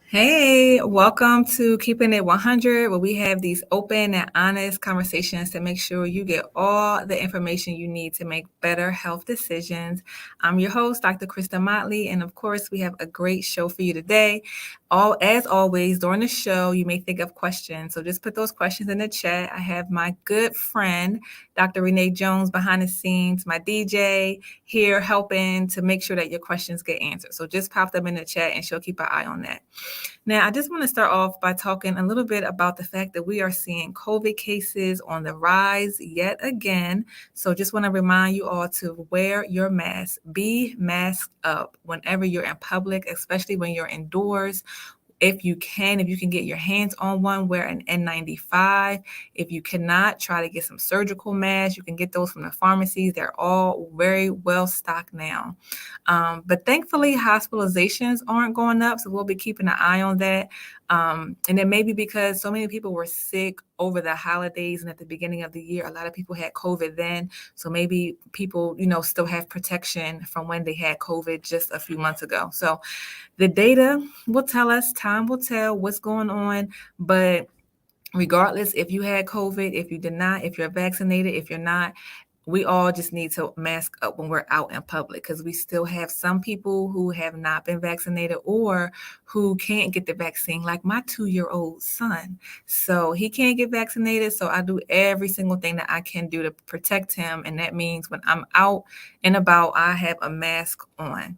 Hey, welcome to Keeping It 100, where we have these open and honest conversations to make sure you get all the information you need to make better health decisions. I'm your host, Dr. Krista Motley, and of course, we have a great show for you today. As always, during the show, you may think of questions, so just put those questions in the chat. I have my good friend, Dr. Renee Jones, behind the scenes, my DJ, here helping to make sure that your questions get answered. So just pop them in the chat, and she'll keep an eye on that. Now, I just want to start off by talking a little bit about the fact that we are seeing COVID cases on the rise yet again. So just want to remind you all to wear your mask, be masked up whenever you're in public, especially when you're indoors. If you can get your hands on one, wear an N95. If you cannot, try to get some surgical masks. You can get those from the pharmacies. They're all very well stocked now. But thankfully, hospitalizations aren't going up, so we'll be keeping an eye on that. And it may be because so many people were sick over the holidays and at the beginning of the year. A lot of people had COVID then, so maybe people, still have protection from when they had COVID just a few months ago. So the data will tell us, time will tell what's going on, but regardless if you had COVID, if you did not, if you're vaccinated, if you're not, we all just need to mask up when we're out in public because we still have some people who have not been vaccinated or who can't get the vaccine, like my 2-year-old son. So he can't get vaccinated. So I do every single thing that I can do to protect him. And that means when I'm out and about, I have a mask on.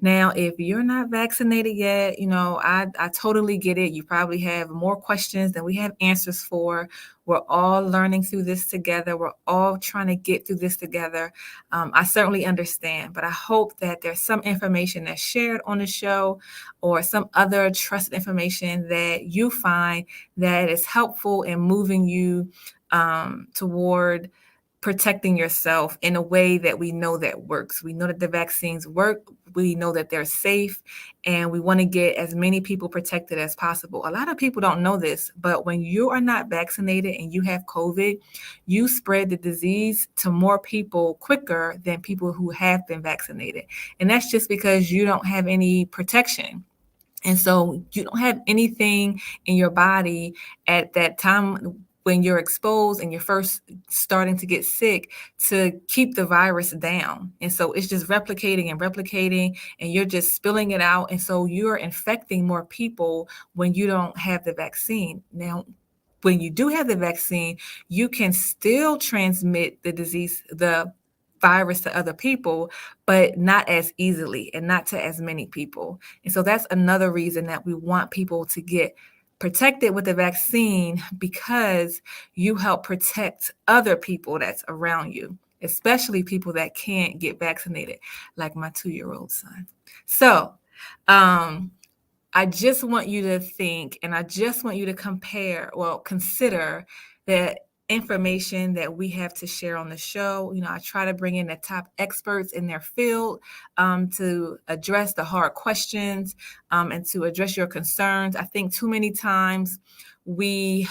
Now, if you're not vaccinated yet, I totally get it. You probably have more questions than we have answers for. We're all learning through this together. We're all trying to get through this together. I certainly understand, but I hope that there's some information that's shared on the show or some other trusted information that you find that is helpful in moving you toward protecting yourself in a way that we know that works. We know that the vaccines work. We know that they're safe, and we want to get as many people protected as possible. A lot of people don't know this, but when you are not vaccinated and you have COVID, you spread the disease to more people quicker than people who have been vaccinated. And that's just because you don't have any protection. And so you don't have anything in your body at that time when you're exposed and you're first starting to get sick to keep the virus down. And so it's just replicating, and you're just spilling it out. And so you're infecting more people when you don't have the vaccine. Now, when you do have the vaccine, you can still transmit the disease, the virus to other people, but not as easily and not to as many people. And so that's another reason that we want people to get protected with the vaccine, because you help protect other people that's around you, especially people that can't get vaccinated, like my 2-year-old son. So I just want you to think, and I just want you to consider the information that we have to share on the show. I try to bring in the top experts in their field to address the hard questions and to address your concerns. I think too many times we,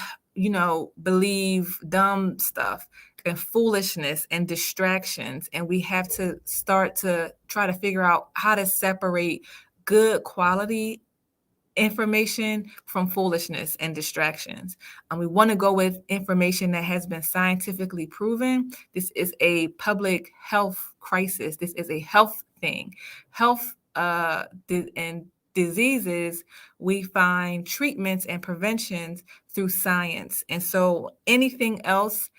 believe dumb stuff and foolishness and distractions, and we have to start to try to figure out how to separate good quality information from foolishness and distractions. We want to go with information that has been scientifically proven. This is a public health crisis. This is a health thing. Health and diseases, we find treatments and preventions through science. And so anything else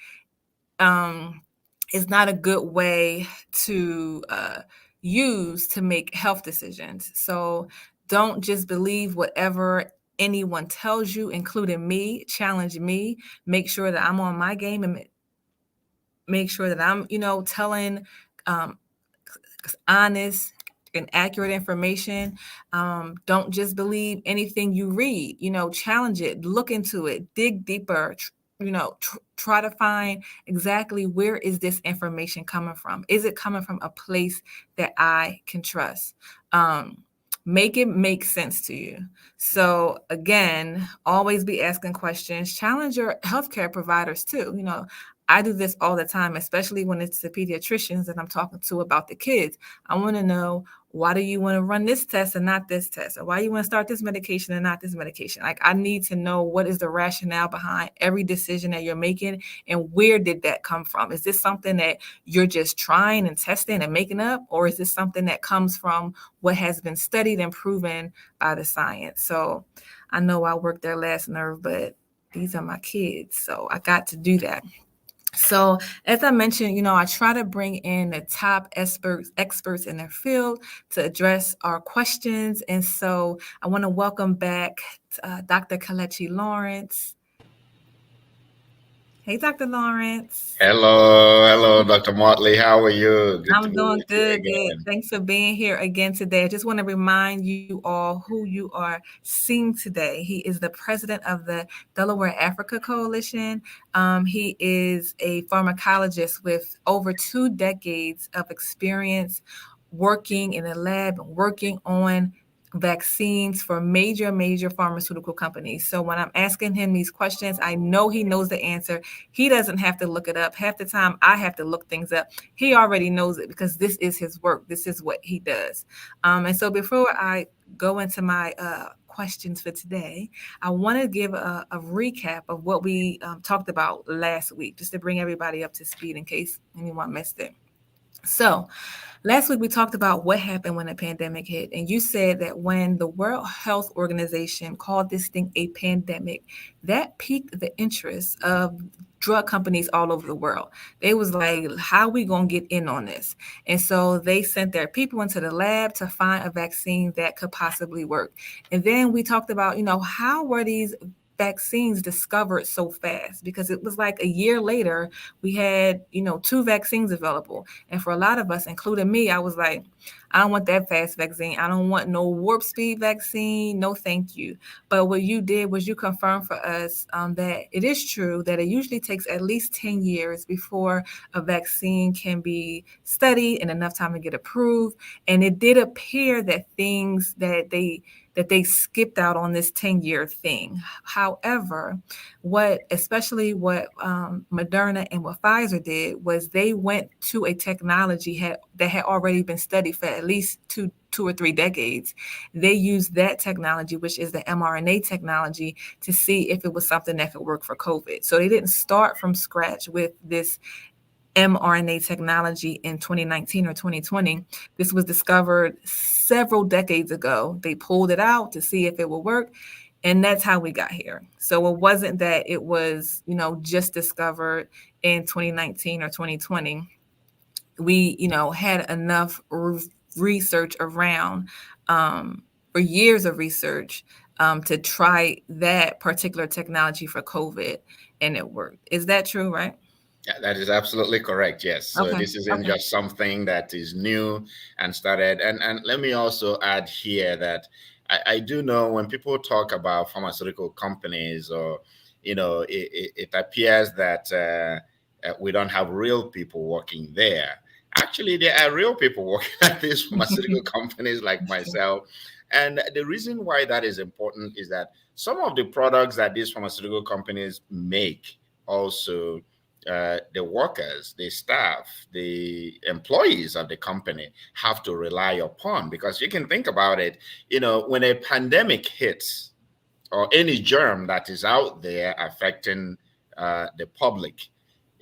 is not a good way to use to make health decisions. So don't just believe whatever anyone tells you, including me. Challenge me. Make sure that I'm on my game and make sure that I'm, telling honest and accurate information. Don't just believe anything you read. Challenge it, look into it, dig deeper. Try to find exactly where is this information coming from. Is it coming from a place that I can trust? Make it make sense to you. So again, always be asking questions. Challenge your healthcare providers too. I do this all the time, especially when it's the pediatricians that I'm talking to about the kids. I want to know, why do you want to run this test and not this test? Or why you want to start this medication and not this medication? Like, I need to know what is the rationale behind every decision that you're making, and where did that come from? Is this something that you're just trying and testing and making up? Or is this something that comes from what has been studied and proven by the science? So I know I worked their last nerve, but these are my kids, so I got to do that. So, as I mentioned, I try to bring in the top experts in their field to address our questions. And so, I want to welcome back Dr. Kalechi Lawrence. Hey, Dr. Lawrence. Hello, Dr. Motley. How are you? Good to I'm be doing with you good, good. again. Thanks for being here again today. I just want to remind you all who you are seeing today. He is the president of the Delaware Africa Coalition. He is a pharmacologist with over 2 decades of experience working in the lab, working on vaccines for major pharmaceutical companies. So when I'm asking him these questions, I know he knows the answer. He doesn't have to look it up. Half the time I have to look things up. He already knows it because this is his work. This is what he does. And so before I go into my questions for today, I want to give a recap of what we talked about last week, just to bring everybody up to speed in case anyone missed it. So, last week we talked about what happened when the pandemic hit, and you said that when the World Health Organization called this thing a pandemic, that piqued the interest of drug companies all over the world. They was like, how we going to get in on this? And so they sent their people into the lab to find a vaccine that could possibly work. And then we talked about, how were these vaccines discovered so fast? Because it was like a year later we had 2 vaccines available, and for a lot of us, including me, I was like, I don't want that fast vaccine. I don't want no warp speed vaccine. No, thank you. But what you did was you confirmed for us that it is true that it usually takes at least 10 years before a vaccine can be studied and enough time to get approved. And it did appear that things that they skipped out on this 10-year thing. However, especially what Moderna and what Pfizer did was they went to a technology that had already been studied for at least two or 3 decades. They used that technology, which is the mRNA technology, to see if it was something that could work for COVID. So they didn't start from scratch with this mRNA technology in 2019 or 2020. This was discovered several decades ago. They pulled it out to see if it would work. And that's how we got here. So it wasn't that it was, just discovered in 2019 or 2020. We, had enough research around for years of research to try that particular technology for COVID, and it worked. Is that true, right? Yeah, that is absolutely correct. Yes. So Okay. this isn't Okay. just something that is new and started. And let me also add here that I do know when people talk about pharmaceutical companies, or it appears that we don't have real people working there. Actually, there are real people working at these pharmaceutical companies like myself. And the reason why that is important is that some of the products that these pharmaceutical companies make also, the workers, the staff, the employees of the company have to rely upon. Because you can think about it, when a pandemic hits, or any germ that is out there affecting the public,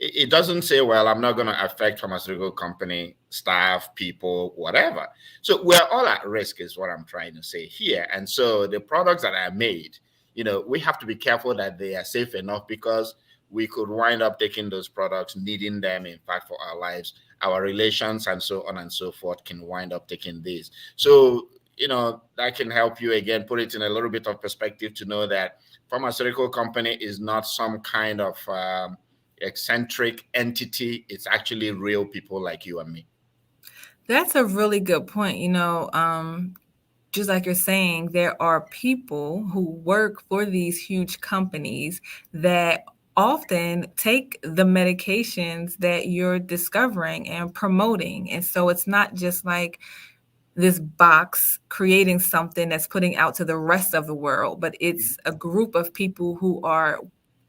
it doesn't say, well, I'm not going to affect pharmaceutical company staff, people, whatever. So we're all at risk, is what I'm trying to say here. And so the products that are made, we have to be careful that they are safe enough, because we could wind up taking those products, needing them, in fact, for our lives, our relations, and so on and so forth, can wind up taking these. So, that can help you again put it in a little bit of perspective to know that pharmaceutical company is not some kind of eccentric entity. It's actually real people like you and me. That's a really good point. Just like you're saying, there are people who work for these huge companies that often take the medications that you're discovering and promoting. And so it's not just like this box creating something that's putting out to the rest of the world, but it's a group of people who are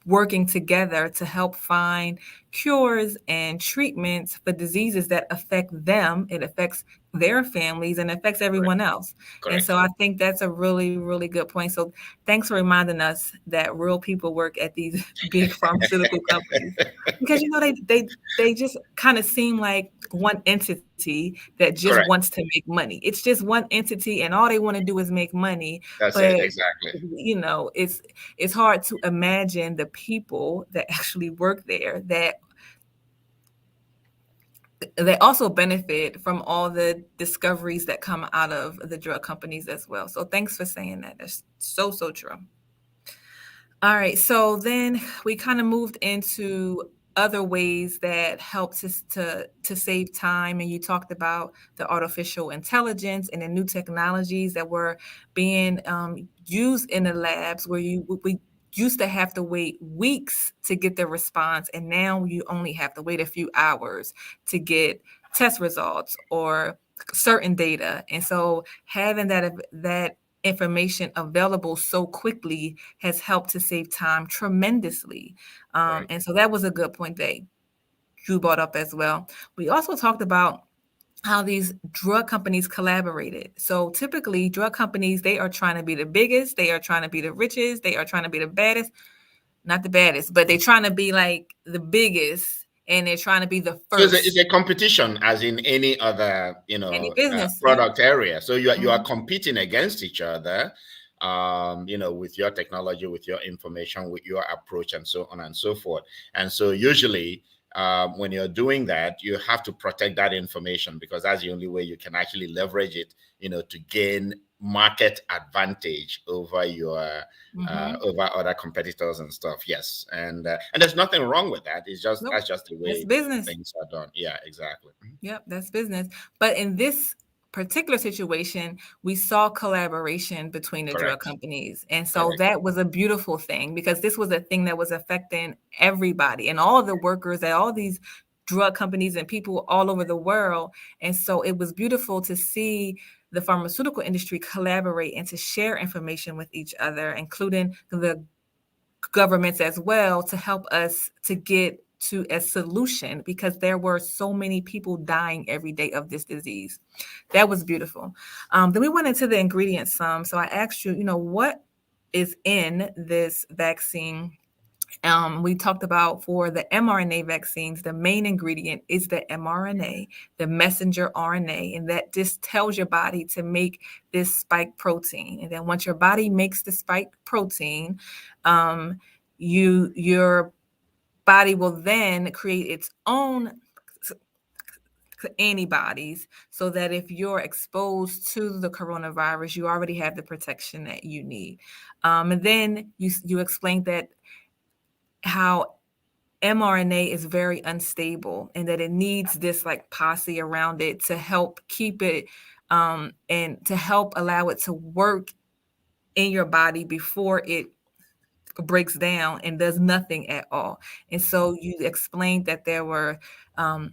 working together to help find cures and treatments for diseases that affect them. It affects their families and affects Correct. everyone else. And so Correct. I think that's a really, really good point. So thanks for reminding us that real people work at these big pharmaceutical companies, because they just kind of seem like one entity that just Correct. wants to make money. It's just one entity, and all they want to do is make money. That's it. But Exactly. it's hard to imagine the people that actually work there that they also benefit from all the discoveries that come out of the drug companies as well. So thanks for saying that. That's so, so true. All right. So then we kind of moved into other ways that helps us to save time. And you talked about the artificial intelligence and the new technologies that were being used in the labs, where we used to have to wait weeks to get the response, and now you only have to wait a few hours to get test results or certain data. And so having that information available so quickly has helped to save time tremendously. Right. And so that was a good point that you brought up as well. We also talked about how these drug companies collaborated. So typically, drug companies, they are trying to be the biggest, they are trying to be the richest, they are trying to be the baddest, not the baddest, but they're trying to be like the biggest, and they're trying to be the So it's first. a competition as in any other, Any business, yeah. product area. So you are Mhm. competing against each other, with your technology, with your information, with your approach, and so on and so forth. And so usually, when you're doing that, you have to protect that information, because that's the only way you can actually leverage it, to gain market advantage over your over other competitors and stuff. Yes, and there's nothing wrong with that. It's just Nope. that's just the That's way business. things are done. Yeah, exactly. Mhm. Yep, that's business. But in this particular situation, we saw collaboration between the drug Correct. companies. And so Correct. that was a beautiful thing, because this was a thing that was affecting everybody and all the workers at all these drug companies and people all over the world. And so it was beautiful to see the pharmaceutical industry collaborate and to share information with each other, including the governments as well, to help us to get to a solution, because there were so many people dying every day of this disease. That was beautiful. Then we went into the ingredients some. So I asked you, what is in this vaccine? We talked about for the mRNA vaccines, the main ingredient is the mRNA, the messenger RNA, and that just tells your body to make this spike protein. And then once your body makes the spike protein, your body will then create its own antibodies, so that if you're exposed to the coronavirus, you already have the protection that you need. And then you explained that how mRNA is very unstable, and that it needs this like posse around it to help keep it and to help allow it to work in your body before it breaks down and does nothing at all. And so you explained that there were um,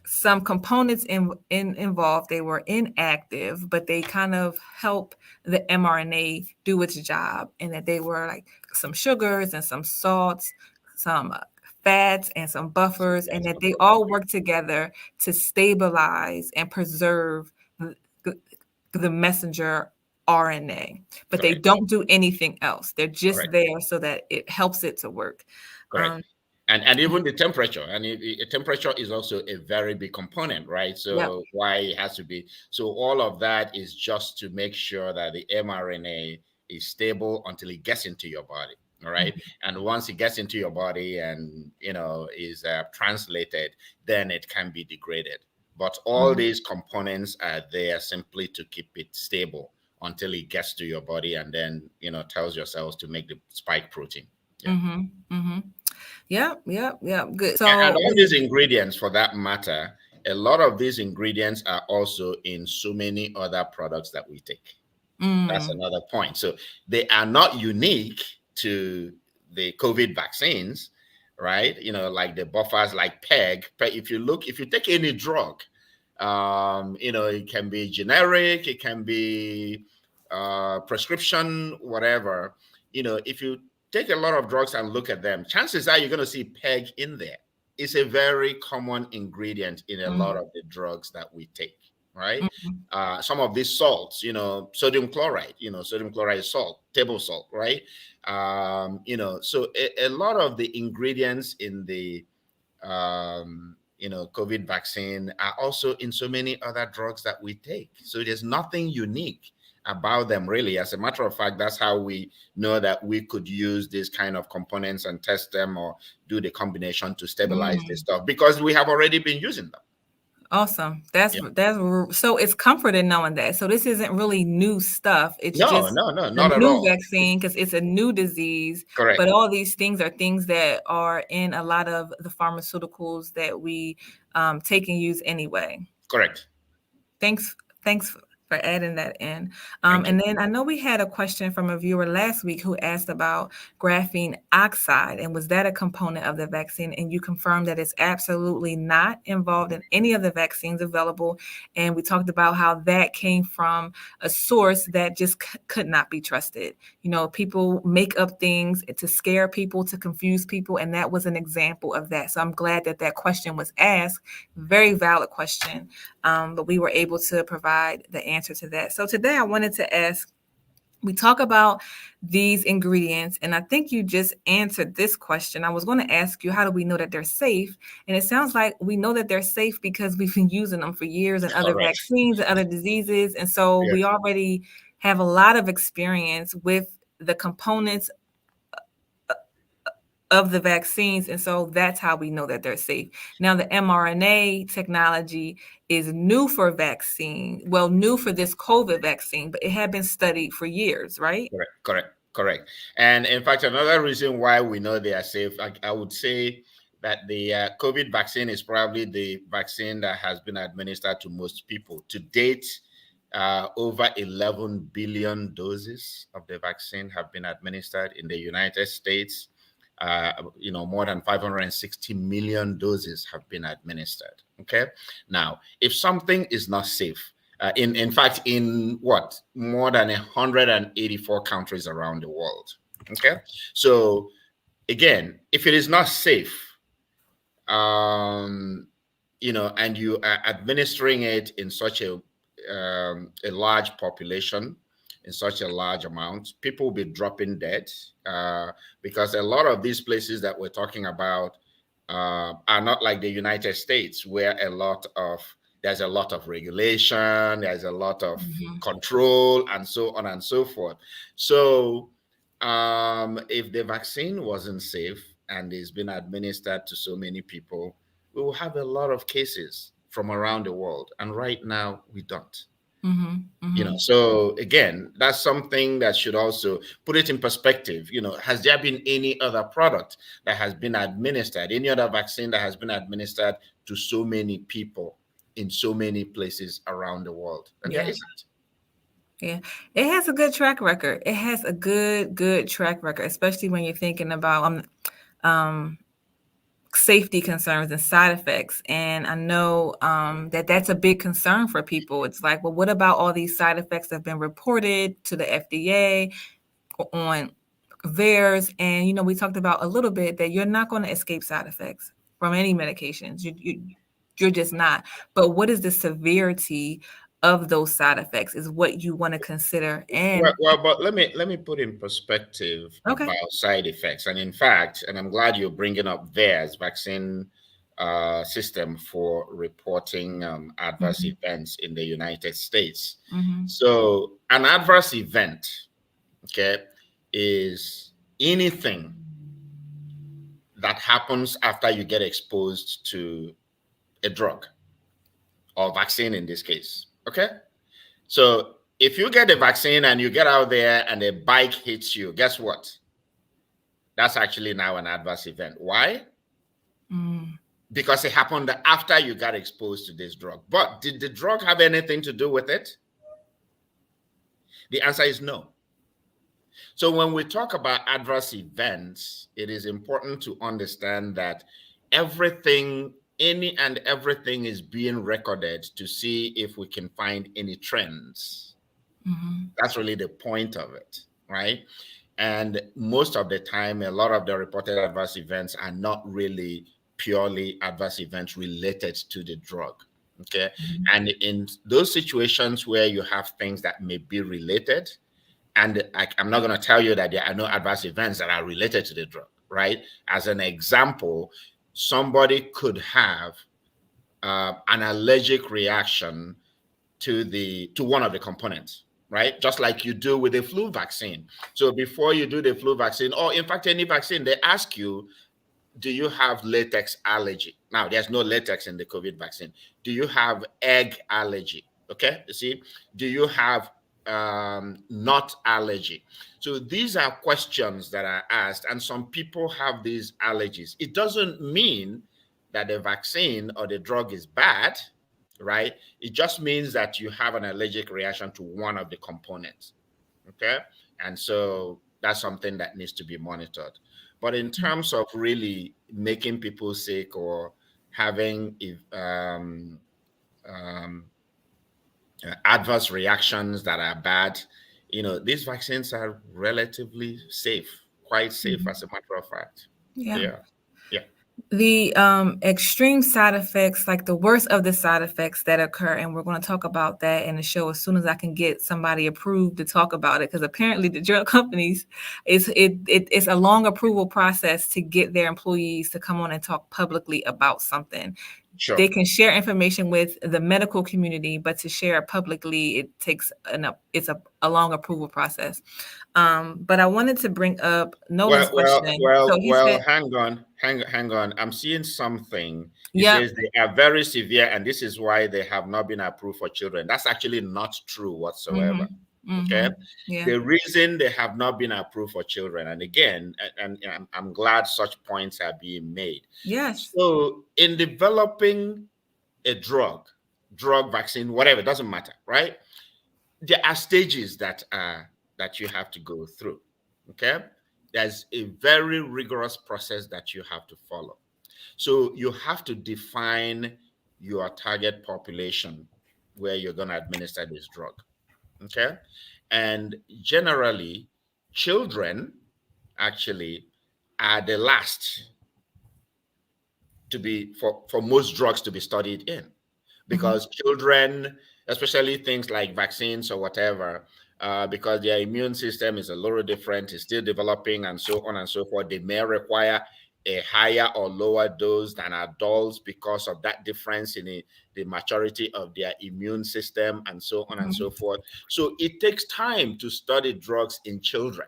some components involved. They were inactive, but they kind of help the mRNA do its job, and that they were like some sugars and some salts, some fats and some buffers, and that they all work together to stabilize and preserve the, the messenger RNA. But they Correct. don't do anything else. They're just Correct. there so that it helps it to work. Correct. Um, And even the temperature, and temperature is also a very big component, right? yep. So why it has to be, so all of that is just to make sure that the mRNA is stable until it gets into your body. All right. Mhm. And once it gets into your body and is translated, then it can be degraded. But all Mhm. these components are there simply to keep it stable until it gets to your body, and then tells your cells to make the spike protein. Yeah. Mhm. Mhm. Yep, yep, yep. Good. And So all these ingredients, for that matter, a lot of these ingredients are also in so many other products that we take. That's mm, another point. So they are not unique to the COVID vaccines, right? Like the buffers, like PEG. If you take any drug, it can be generic, it can be prescription, whatever. If you take a lot of drugs and look at them, chances are you're going to see PEG in there. It's a very common ingredient in a lot mm, of the drugs that we take. right? Mhm. Some of these salts, sodium chloride, sodium chloride is salt, table salt, right? So a lot of the ingredients in the COVID vaccine are also in so many other drugs that we take. So there's nothing unique about them, really. As a matter of fact, that's how we know that we could use these kind of components and test them or do the combination to stabilize this stuff, because we have already been using them. Awesome. Yeah. So it's comforting knowing that. So this isn't really new stuff. It's No, just no, no, a not at new all. vaccine because it's a new disease. Correct. But all these things are things that are in a lot of the pharmaceuticals that we take and use anyway. Correct. Thanks for adding that in. Thank you. And then I know we had a question from a viewer last week who asked about graphene oxide and was that a component of the vaccine? And you confirmed that it's absolutely not involved in any of the vaccines available. And we talked about how that came from a source that just could not be trusted. People make up things to scare people, to confuse people, and that was an example of that. So I'm glad that that question was asked. Very valid question. But we were able to provide the answer to that. So today I wanted to ask, we talk about these ingredients, and I think you just answered this question. I was going to ask you, how do we know that they're safe? And it sounds like we know that they're safe because we've been using them for years in other Correct. vaccines and other diseases. And so Yeah. we already have a lot of experience with the components of the vaccines. And so that's how we know that they're safe. Now, the mRNA technology is new for new for this COVID vaccine, but it had been studied for years, right? Correct. And in fact, another reason why we know they are safe, I would say that the COVID vaccine is probably the vaccine that has been administered to most people. To date, over 11 billion doses of the vaccine have been administered in the United States. More than 560 million doses have been administered. Okay. Now, if something is not safe, in fact, in more than 184 countries around the world. Okay. So again, if it is not safe, and you are administering it in such a large population, in such a large amount, people will be dropping dead, because a lot of these places that we're talking about are not like the United States, where there's a lot of regulation, there's a lot of control, and so on and so forth. So if the vaccine wasn't safe and is being administered to so many people, we will have a lot of cases from around the world. And right now, we don't. So again, that's something that should also put it in perspective. Has there been any other product that has been administered, any other vaccine that has been administered to so many people in so many places around the world? And there isn't. Yeah, it has a good track record. It has a good track record, especially when you're thinking about safety concerns and side effects. And I know that's a big concern for people. It's like, well, what about all these side effects that have been reported to the FDA on VAERS? And, we talked about a little bit that you're not going to escape side effects from any medications. You're just not. But what is the severity of those side effects is what you want to consider. And but let me put in perspective about side effects. And in fact, and I'm glad you're bringing up VAERS, vaccine system for reporting adverse events in the United States. So an adverse event, okay, is anything that happens after you get exposed to a drug or vaccine in this case. Okay. So if you get the vaccine and you get out there and a bike hits you, guess what? That's actually now an adverse event. Why? Because it happened after you got exposed to this drug. But did the drug have anything to do with it? The answer is no. So when we talk about adverse events, it is important to understand that any and everything is being recorded to see if we can find any trends. That's really the point of it, right? And most of the time, a lot of the reported adverse events are not really purely adverse events related to the drug. Okay. And in those situations where you have things that may be related, and I'm not going to tell you that there are no adverse events that are related to the drug, right? As an example, somebody could have an allergic reaction to one of the components, right? Just like you do with the flu vaccine. So before you do the flu vaccine, or in fact any vaccine, they ask you, do you have latex allergy? Now, there's no latex in the COVID vaccine. Do you have egg allergy? Okay, you see, do you have nut allergy? So these are questions that are asked, and some people have these allergies. It doesn't mean that the vaccine or the drug is bad, right? It just means that you have an allergic reaction to one of the components. Okay, and so that's something that needs to be monitored. But in terms of really making people sick or having um, adverse reactions that are bad, these vaccines are relatively safe, quite safe, as a matter of fact. Yeah. Yeah. Yeah. The extreme side effects, like the worst of the side effects that occur, and we're going to talk about that in the show as soon as I can get somebody approved to talk about it, because apparently the drug companies, it's a long approval process to get their employees to come on and talk publicly about something. Sure. They can share information with the medical community, but to share it publicly, it takes it's a long approval process. But I wanted to bring up Nolan's question. So he said, hang on. I'm seeing something. He yeah, says they are very severe, and this is why they have not been approved for children. That's actually not true whatsoever. Okay. Yeah. The reason they have not been approved for children, and again, and I'm glad such points are being made. Yes. So in developing a drug, vaccine, whatever, it doesn't matter, right? There are stages that you have to go through. Okay. There's a very rigorous process that you have to follow. So you have to define your target population where you're going to administer this drug. Okay. And generally, children actually are the last to be for most drugs to be studied in, because children, especially things like vaccines or whatever, because their immune system is a little different, is still developing, and so on and so forth, they may require a higher or lower dose than adults because of that difference in the maturity of their immune system, and so on and so forth. So it takes time to study drugs in children,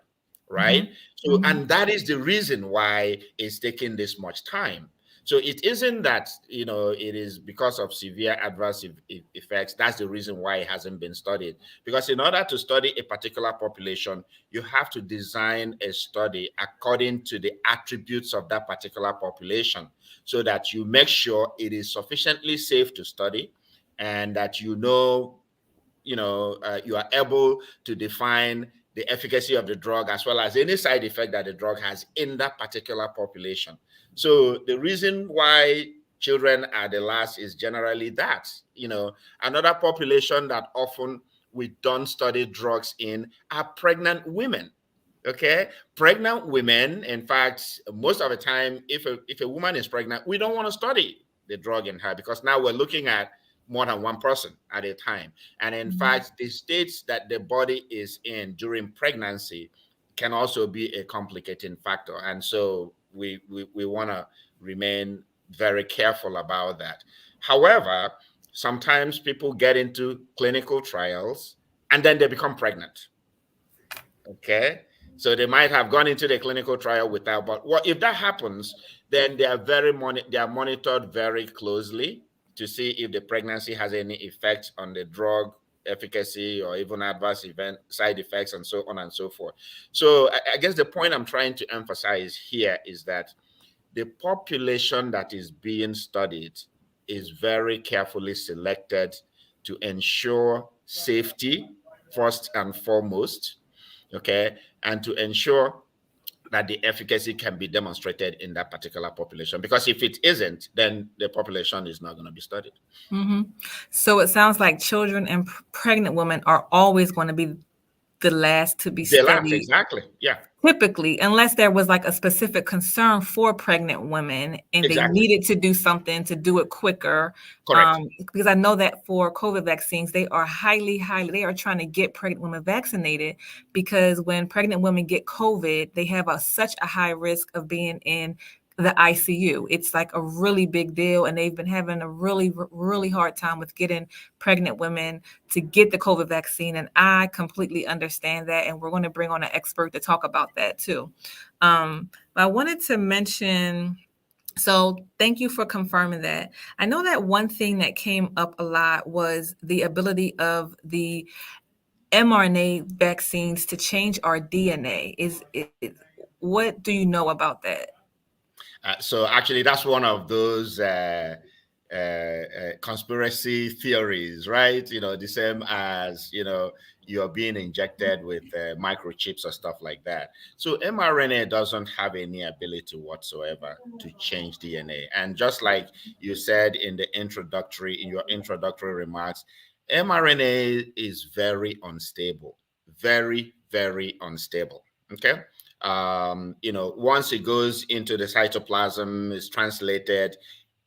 right? So, and that is the reason why it's taking this much time. So it isn't that, it is because of severe adverse effects. That's the reason why it hasn't been studied. Because in order to study a particular population, you have to design a study according to the attributes of that particular population, so that you make sure it is sufficiently safe to study, and that you are able to define the efficacy of the drug, as well as any side effect that the drug has in that particular population. So the reason why children are the last is generally that. Another population that often we don't study drugs in are pregnant women. Okay, pregnant women. In fact, most of the time, if a woman is pregnant, we don't want to study the drug in her, because now we're looking at more than one person at a time. And in fact, the states that the body is in during pregnancy can also be a complicating factor. And so we want to remain very careful about that. However, sometimes people get into clinical trials and then they become pregnant. Okay. So they might have gone into the clinical trial without, but if that happens, then they are monitored very closely to see if the pregnancy has any effect on the drug efficacy or even adverse event side effects, and so on and so forth. So I guess the point I'm trying to emphasize here is that the population that is being studied is very carefully selected to ensure safety first and foremost, okay, and to ensure that the efficacy can be demonstrated in that particular population. Because if it isn't, then the population is not going to be studied. So it sounds like children and pregnant women are always going to be the last to be They last, studied. exactly. Yeah, Typically, unless there was like a specific concern for pregnant women and they exactly. needed to do something to do it quicker. Correct. Because I know that for COVID vaccines, they are they are trying to get pregnant women vaccinated because when pregnant women get COVID, they have such a high risk of being in the ICU. It's like a really big deal. And they've been having a really, really hard time with getting pregnant women to get the COVID vaccine. And I completely understand that. And we're going to bring on an expert to talk about that too. But I wanted to mention, so thank you for confirming that. I know that one thing that came up a lot was the ability of the mRNA vaccines to change our DNA. What do you know about that? So actually, that's one of those conspiracy theories, right? The same as you're being injected with microchips or stuff like that. So mRNA doesn't have any ability whatsoever to change DNA. And just like you said in your introductory remarks, mRNA is very unstable, very, very unstable. Okay. Once it goes into the cytoplasm, is translated,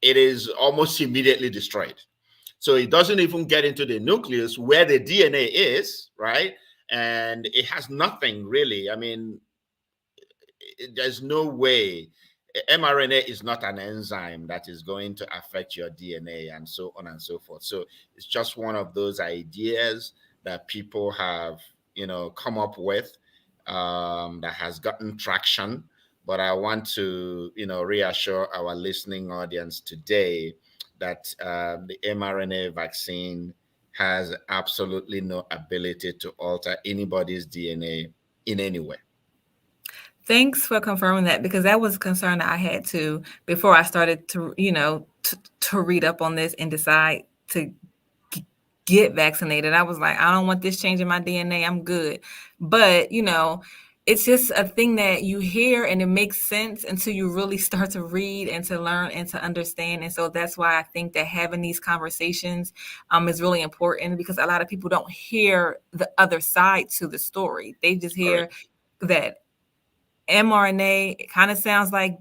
it is almost immediately destroyed. So it doesn't even get into the nucleus where the DNA is, right? And it has nothing really. I mean, there's no way. mRNA is not an enzyme that is going to affect your DNA and so on and so forth. So it's just one of those ideas that people have, come up with that has gotten traction. But I want to, reassure our listening audience today that the mRNA vaccine has absolutely no ability to alter anybody's DNA in any way. Thanks for confirming that because that was a concern that I had too before I started to, to read up on this and decide to get vaccinated. I was like, I don't want this changing my DNA. I'm good. But, it's just a thing that you hear and it makes sense until you really start to read and to learn and to understand. And so that's why I think that having these conversations is really important because a lot of people don't hear the other side to the story. They just hear that mRNA kind of sounds like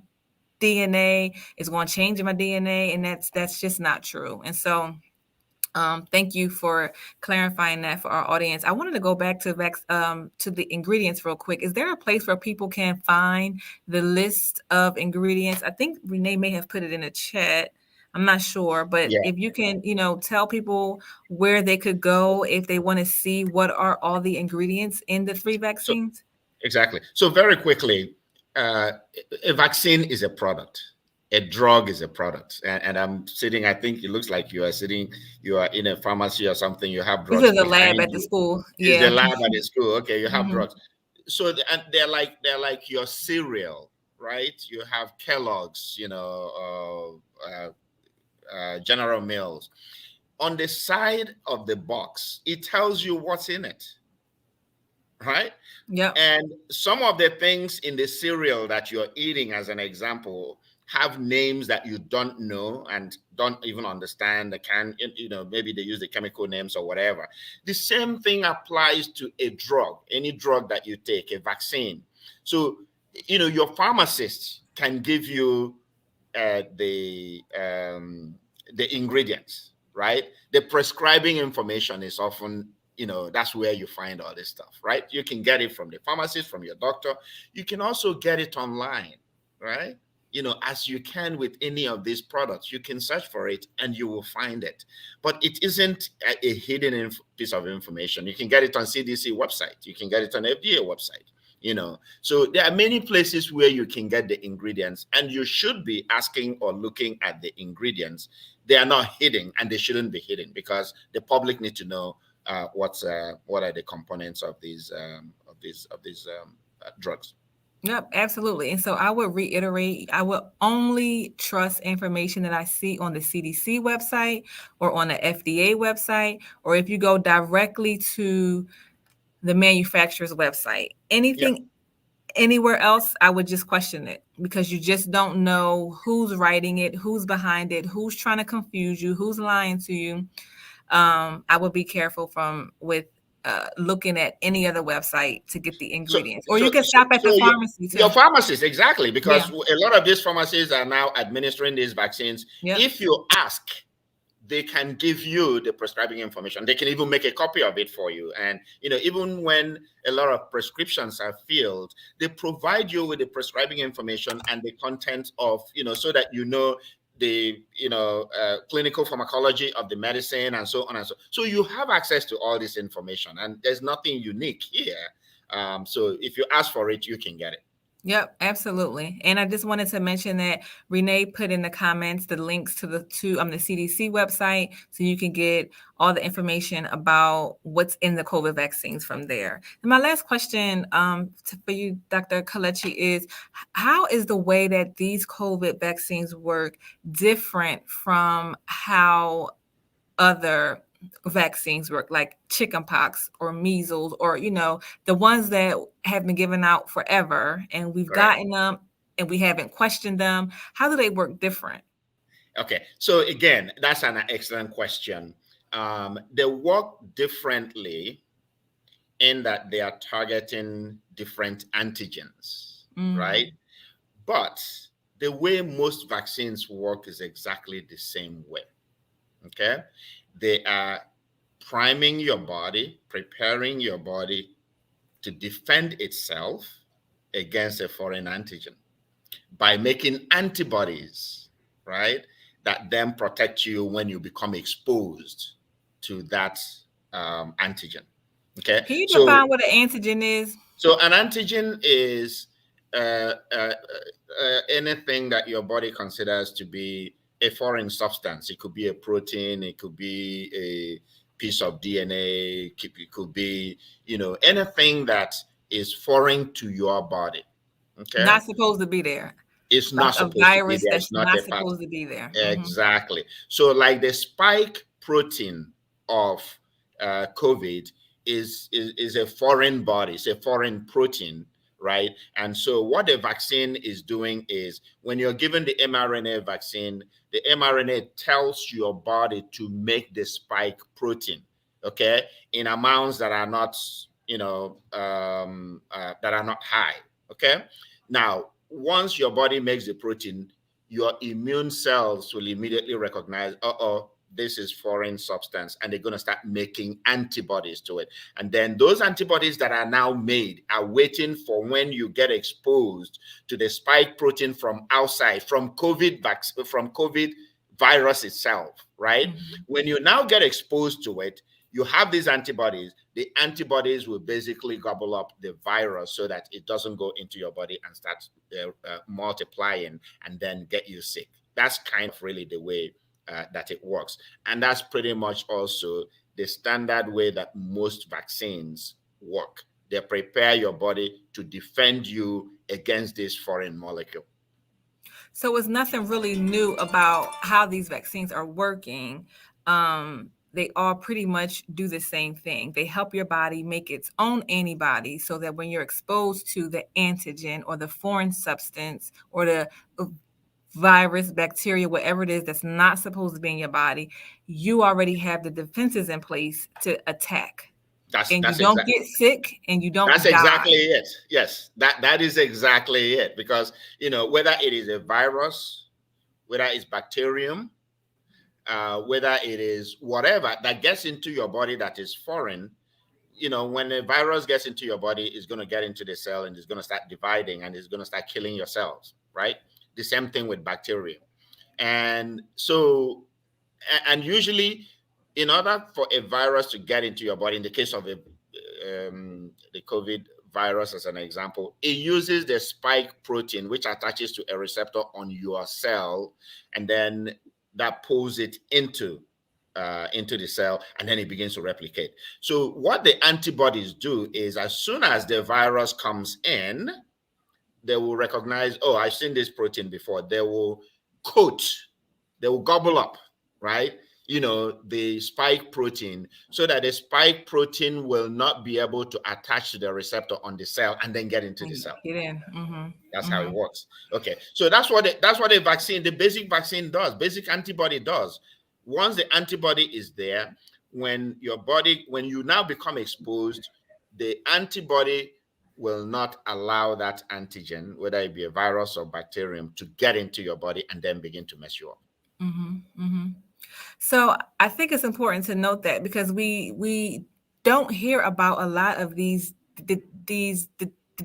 DNA is going to change my DNA, and that's just not true. And so, thank you for clarifying that for our audience. I wanted to go back to the ingredients real quick. Is there a place where people can find the list of ingredients? I think Renee may have put it in the chat. I'm not sure, but Yeah. if you can, tell people where they could go if they want to see what are all the ingredients in the 3 So vaccines. exactly. So very quickly, a vaccine is a product. A drug is a product. And I'm sitting, I think it looks like you are in a pharmacy or something. You have This drugs is a lab behind at the you. school. Is the Yeah. lab at the school. Okay, you have Mhm. drugs. So and they're like your cereal, right? You have Kellogg's, General Mills. On the side of the box, it tells you what's in it, right? Yep. And some of the things in the cereal that you're eating, as an example, have names that you don't know and don't even understand. Maybe they use the chemical names or whatever. The same thing applies to a drug, any drug that you take, a vaccine. So, your pharmacist can give you the ingredients, right? The prescribing information is often, that's where you find all this stuff, right? You can get it from the pharmacist, from your doctor. You can also get it online, right? As you can with any of these products, you can search for it and you will find it. But it isn't a hidden piece of information. You can get it on CDC website. You can get it on FDA website. So there are many places where you can get the ingredients, and you should be asking or looking at the ingredients. They are not hidden, and they shouldn't be hidden because the public need to know what are the components of these drugs. Yep, absolutely. And so I would reiterate, I would only trust information that I see on the CDC website or on the FDA website, or if you go directly to the manufacturer's website. Yeah. Anything anywhere else, I would just question it because you just don't know who's writing it, who's behind it, who's trying to confuse you, who's lying to you. I would be careful with looking at any other website to get the So, ingredients, or you can so, stop at the pharmacy too. your pharmacist, exactly, because Yeah. a lot of these pharmacies are now administering these vaccines. Yep. If you ask, they can give you the prescribing information. They can even make a copy of it for you. And, even when a lot of prescriptions are filled, they provide you with the prescribing information and the content of, so that the clinical pharmacology of the medicine and so on and so. So you have access to all this information, and there's nothing unique here. So if you ask for it, you can get it. Yep, absolutely. And I just wanted to mention that Renee put in the comments the links to the CDC website, so you can get all the information about what's in the COVID vaccines from there. And my last question for you, Dr. Kalechi, is how is the way that these COVID vaccines work different from how other vaccines work, like chickenpox or measles, or the ones that have been given out forever and we've gotten them and we haven't questioned them? How do they work different? Okay, so again, that's an excellent question. They work differently in that they are targeting different antigens, right? But the way most vaccines work is exactly the same way. Okay, they are priming your body, preparing your body to defend itself against a foreign antigen by making antibodies, right, that then protect you when you become exposed to that antigen. Okay, can you define what an antigen is? So an antigen is anything that your body considers to be a foreign substance. It could be a protein, it could be a piece of DNA, it could be, anything that is foreign to your body. Okay. Not supposed to be there. It's not Like supposed to be there. that's It's not not a part. supposed to be there. Exactly. So like the spike protein of COVID is a foreign body. It's a foreign protein, right? And so what the vaccine is doing is when you're given the mRNA vaccine, the mRNA tells your body to make the spike protein, okay, in amounts that are not, that are not high, okay? Now, once your body makes the protein, your immune cells will immediately recognize, this is foreign substance, and they're going to start making antibodies to it. And then those antibodies that are now made are waiting for when you get exposed to the spike protein from outside, from COVID virus itself, right? When you now get exposed to it, you have these antibodies. The antibodies will basically gobble up the virus so that it doesn't go into your body and start multiplying and then get you sick. That's kind of really the way that it works. And that's pretty much also the standard way that most vaccines work. They prepare your body to defend you against this foreign molecule. So it's nothing really new about how these vaccines are working. They all pretty much do the same thing. They help your body make its own antibodies so that when you're exposed to the antigen or the foreign substance or the virus, bacteria, whatever it is that's not supposed to be in your body, you already have the defenses in place to attack. You don't get sick and you don't That's die. Exactly it. Yes, that is exactly it. Because, whether it is a virus, whether it's bacterium, whether it is whatever that gets into your body that is foreign, when a virus gets into your body, it's going to get into the cell and it's going to start dividing and it's going to start killing your cells, right? The same thing with bacteria. And so, and usually, in order for a virus to get into your body, in the case of the COVID virus as an example, it uses the spike protein, which attaches to a receptor on your cell, and then that pulls it into the cell, and then it begins to replicate. So what the antibodies do is, as soon as the virus comes in, they will recognize, oh, I've seen this protein before. They will gobble up, right? The spike protein, so that the spike protein will not be able to attach to the receptor on the cell and then get into the cell. Get in. That's how it works. Okay, so that's what the vaccine, the basic vaccine does, basic antibody does. Once the antibody is there, when you now become exposed, the antibody will not allow that antigen, whether it be a virus or bacterium, to get into your body and then begin to mess you up. So I think it's important to note that, because we don't hear about a lot of these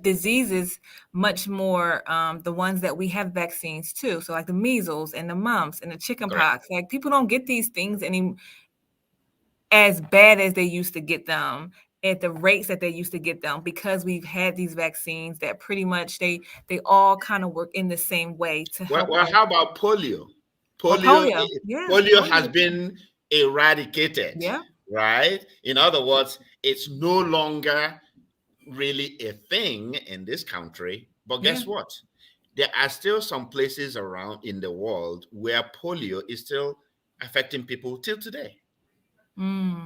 diseases much more, the ones that we have vaccines to. So like the measles and the mumps and the Correct. chickenpox, like people don't get these things any as bad as they used to get them, at the rates that they used to get them, because we've had these vaccines that pretty much they all kind of work in the same way to help Well, us. how about polio? Or Polio, polio. Yeah, polio has polio. been eradicated, Yeah, right? In other words, it's no longer really a thing in this country. But yeah. guess what? There are still some places around in the world where polio is still affecting people till today.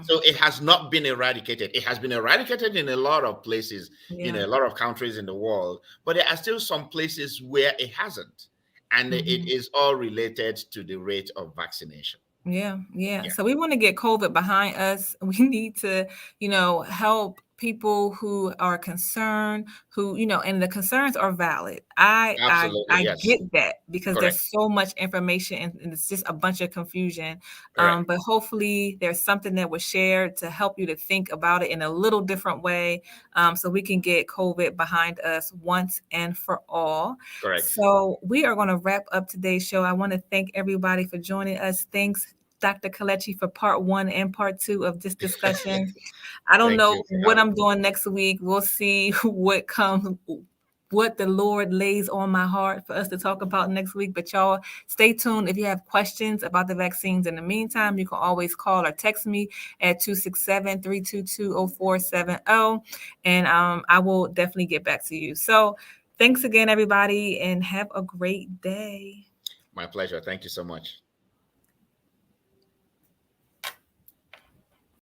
So it has not been eradicated. It has been eradicated in a lot of places, Yeah. a lot of countries in the world, but there are still some places where it hasn't. And it is all related to the rate of vaccination. Yeah, yeah. Yeah, So we want to get COVID behind us. We need to, help people who are concerned, who, and the concerns are valid. absolutely. I Yes. get that, because Correct. there's so much information, and it's just a bunch of confusion. Correct. But hopefully there's something that was shared to help you to think about it in a little different way, so we can get COVID behind us once and for all. Correct. So we are going to wrap up today's show. I want to thank everybody for joining us. Thanks, Dr. Kalechi, for part 1 and part 2 of this discussion. I don't Thank know you for what having I'm me. doing next week. We'll see what the Lord lays on my heart for us to talk about next week. But y'all stay tuned. If you have questions about the vaccines in the meantime, you can always call or text me at 267-322-0470. And I will definitely get back to you. So thanks again, everybody, and have a great day. My pleasure. Thank you so much.